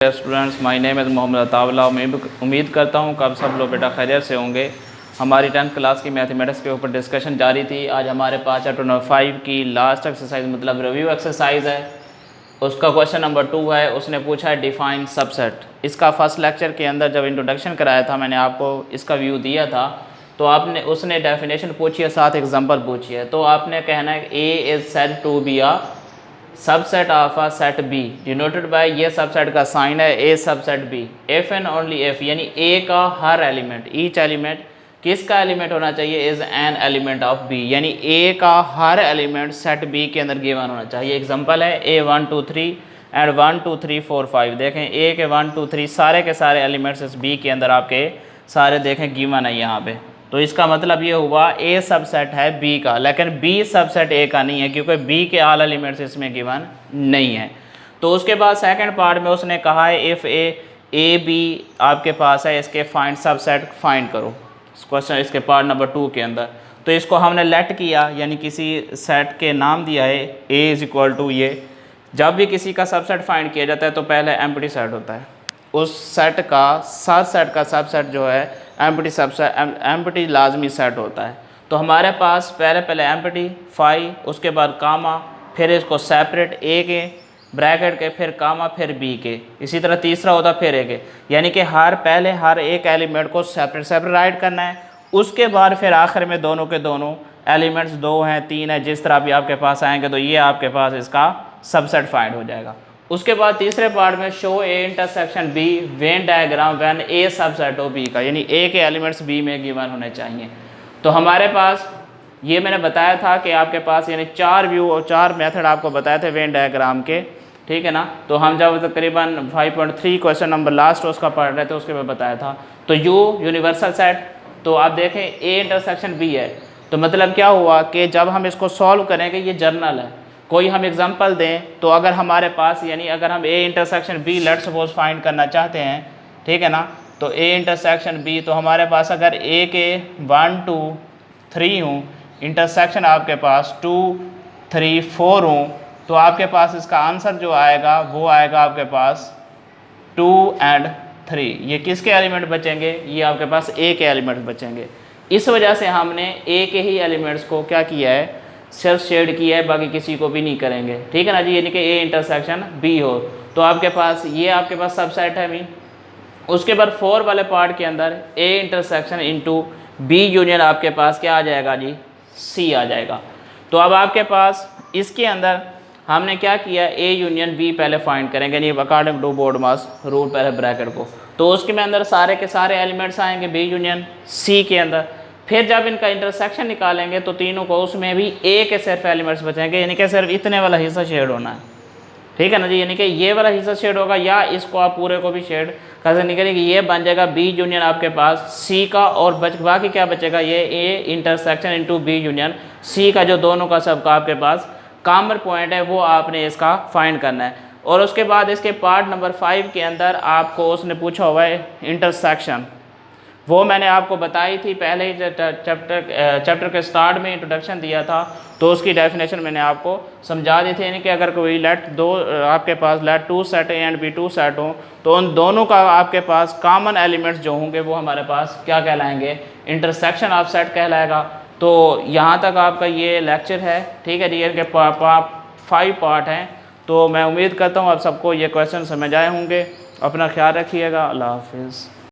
Students, my name is Mohammad Ataullah. उम्मीद करता हूँ कि आप सब लोग बेटा खैरियत से होंगे। हमारी 10th क्लास की मैथमेटिक्स के ऊपर डिस्कशन जारी थी। आज हमारे पास चैप्टर नंबर 5 की लास्ट एक्सरसाइज मतलब रिव्यू एक्सरसाइज है। उसका क्वेश्चन नंबर 2 है। उसने पूछा है डिफाइन सबसेट। इसका फर्स्ट लेक्चर के अंदर जब इंट्रोडक्शन कराया था, मैंने आपको इसका व्यू दिया था, तो आपने उसने डेफिनेशन पूछी है, साथ एग्जाम्पल पूछी है। तो आपने कहना है A is said to be a subset of a set B denoted by, ये सबसेट का साइन है A subset B, if and only if, यानी ए का हर एलिमेंट, ईच एलिमेंट किसका एलिमेंट होना चाहिए, is an element of B, यानी ए का हर एलिमेंट सेट बी के अंदर गिवन होना चाहिए। एग्जांपल है ए 1 2 3 एंड 1 2 3 4 5। देखें ए के 1 2 3 सारे के सारे एलिमेंट्स इस बी के अंदर आपके सारे देखें गिवन है यहाँ पे। तो इसका मतलब ये हुआ ए सबसेट है बी का, लेकिन बी सबसेट ए का नहीं है, क्योंकि बी के ऑल एलिमेंट्स इसमें गिवन नहीं है। तो उसके बाद सेकंड पार्ट में उसने कहा है इफ़ ए बी आपके पास है, इसके फाइंड सबसेट फाइंड करो। क्वेश्चन इसके पार्ट नंबर 2 के अंदर। तो इसको हमने लेट किया, यानी किसी सेट के नाम दिया है ए इज इक्वल टू ये। जब भी किसी का सबसेट फाइंड किया जाता है तो पहले एम्प्टी सेट होता है, उस सेट का सार सेट का सबसेट जो है एम्प्टी सबसेट, एम्प्टी लाजमी सेट होता है। तो हमारे पास पहले एम्प्टी फाई, उसके बाद कामा, फिर इसको सेपरेट ए के ब्रैकेट के, फिर कामा, फिर बी के, इसी तरह तीसरा होता फिर ए के, यानी कि पहले हर एक एलिमेंट को सेपरेट राइट करना है। उसके बाद फिर आखिर में दोनों के दोनों एलिमेंट्स 2 हैं 3 है, जिस तरह भी आपके पास आएंगे तो ये आपके पास इसका सबसेट फाइंड हो जाएगा। उसके बाद तीसरे पार्ट में show A intersection B Venn diagram when A subset हो बी का, यानी ए के एलिमेंट्स बी में गिवन होने चाहिए। तो हमारे पास ये मैंने बताया था कि आपके पास यानी 4 व्यू और 4 मेथड आपको बताए थे वेन डायग्राम के, ठीक है ना। तो हम जब तकरीबन 5.3 क्वेश्चन नंबर लास्ट उसका पढ़ रहे थे, उसके में बताया था। तो यू यूनिवर्सल सेट, तो आप देखें ए इंटरसेक्शन बी है, तो मतलब क्या हुआ कि जब हम इसको सॉल्व करेंगे, ये जर्नल है, कोई हम एग्जांपल दें तो अगर हमारे पास यानी अगर हम A intersection B let's suppose find करना चाहते हैं, ठीक है ना, तो ए इंटरसेक्शन बी, तो हमारे पास अगर ए के 1 2 3 हूँ, इंटरसेक्शन आपके पास 2 3 4 हूँ, तो आपके पास इसका आंसर जो आएगा वो आएगा आपके पास 2 एंड 3। ये किसके एलिमेंट बचेंगे, ये आपके पास ए के एलिमेंट बचेंगे। इस वजह से हमने ए के ही एलिमेंट्स को क्या किया है, सिर्फ शेड किया है, बाकी किसी को भी नहीं करेंगे, ठीक है ना जी। यानी कि ए इंटरसेक्शन बी हो तो आपके पास ये आपके पास सबसेट है बी। उसके बाद 4 वाले पार्ट के अंदर A intersection into B union आपके पास क्या आ जाएगा जी, सी आ जाएगा। तो अब आपके पास इसके अंदर हमने क्या किया, ए यूनियन बी पहले फाइंड करेंगे, यानी according to BODMAS rule पहले ब्रैकेट को। तो उसके में अंदर सारे के सारे एलिमेंट्स आएंगे बी यूनियन सी के अंदर। फिर जब इनका इंटरसेक्शन निकालेंगे तो तीनों को उसमें भी ए के सिर्फ एलिमेंट्स बचेंगे, यानी कि सिर्फ इतने वाला हिस्सा शेड होना है, ठीक है ना जी। यानी कि ये वाला हिस्सा शेड होगा, या इसको आप पूरे को भी शेड कैसे निकलेंगे, ये बन जाएगा बी यूनियन आपके पास सी का, और बाकी क्या बचेगा, ये A intersection into B union C का, जो दोनों का सबका आपके पास कॉमन पॉइंट है, वो आपने इसका फाइंड करना है। और उसके बाद इसके पार्ट नंबर 5 के अंदर आपको उसने पूछा हुआ है इंटरसेक्शन, वो मैंने आपको बताई थी पहले ही चैप्टर के स्टार्ट में इंट्रोडक्शन दिया था, तो उसकी डेफिनेशन मैंने आपको समझा दी थी। यानी कि अगर कोई आपके पास let 2 set A and B 2 set हो, तो उन दोनों का आपके पास कॉमन एलिमेंट्स जो होंगे वो हमारे पास क्या कहलाएंगे, इंटरसेक्शन ऑफ सेट कहलाएगा। तो यहाँ तक आपका ये लेक्चर है, ठीक है जी। इनके 5 पार्ट हैं। तो मैं उम्मीद करता हूँ आप सबको ये क्वेश्चन समझ आए होंगे। अपना ख्याल रखिएगा। अल्लाह हाफिज़।